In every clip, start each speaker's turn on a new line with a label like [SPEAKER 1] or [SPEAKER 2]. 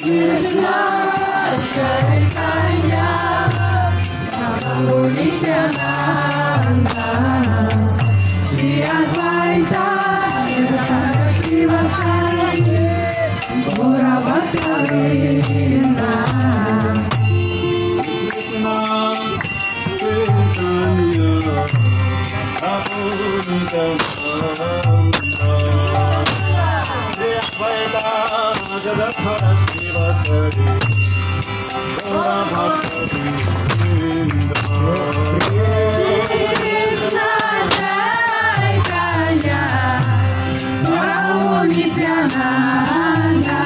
[SPEAKER 1] Krishna, Chaitanya, Prabhu Nityananda, Shri Advaita, Shiva Sari, Gaura Bhakta-vrinda. Krishna, Chaitanya, Prabhu Nityananda,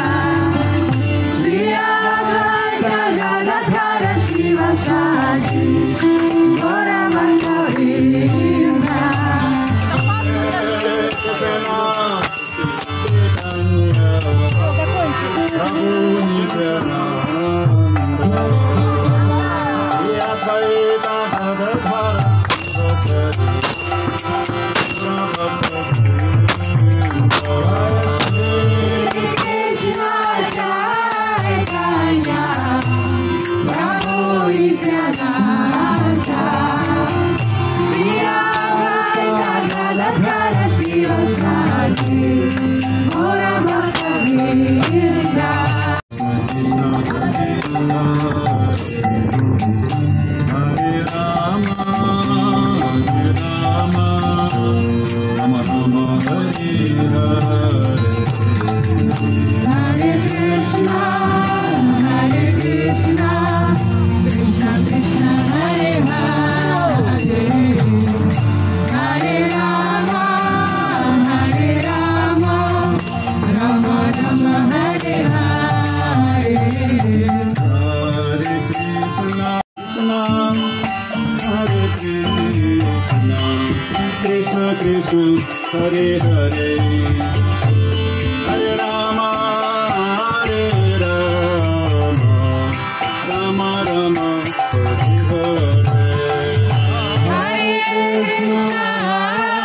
[SPEAKER 1] Shri Advaita, Shiva Sari, Gaura Bhakta-vrinda. Krishna, Chaitanya, Prabhu Nityananda, Shri Advaita Gadadhara Shiva Sari, Gaura Bhakta-vrinda. Hare Hare, Hare Rama, Hare Rama, Rama Rama, Hare Hare.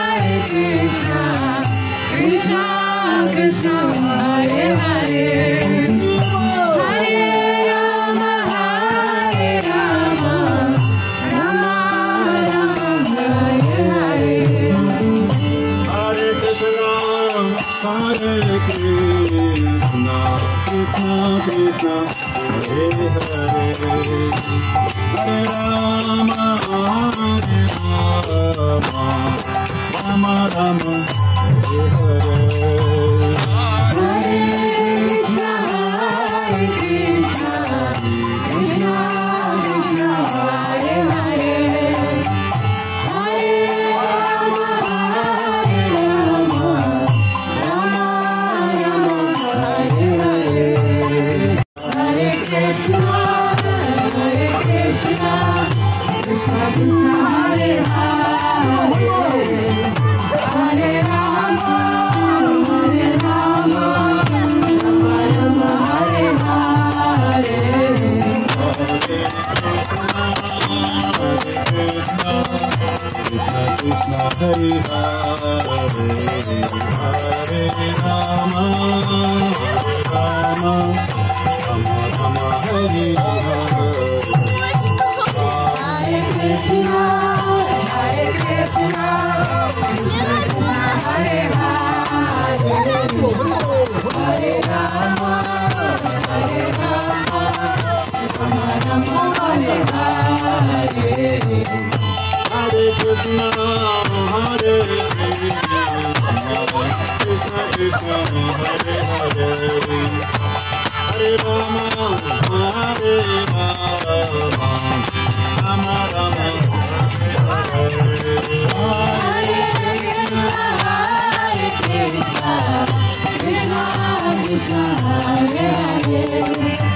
[SPEAKER 1] Hare Krishna, Hare Krishna, Krishna Krishna, Hare Hare, Hare Rama, Hare Rama, Rama Rama, Hare Hare. Hare Krishna, Krishna Krishna, Hare Hare, Hare Rama, Hare Rama, Rama Rama, Hare Hare. Hare Krishna, Hare Krishna, Krishna Krishna, Hare Hare, Hare Rama, Hare Rama, Rama Rama, Hare Hare. Hare Krishna, Krishna Krishna, Hare Hare, Hare Rama, Hare Rama, Rama Rama, Hare Hare. Krishna Krishna, Hare Hare, Hare Rama, Hare Rama, Rama Rama, Hare Hare. Hare Krishna, Krishna Krishna, Hare Hare, Hare Rama, Hare Rama, Rama Rama, Hare Hare. Hare Krishna, Hare Krishna, Krishna Krishna, Hare Hare, Hare Rama, Hare Rama, Rama Rama, Hare Hare. Hare Krishna, Krishna Krishna, Hare Hare,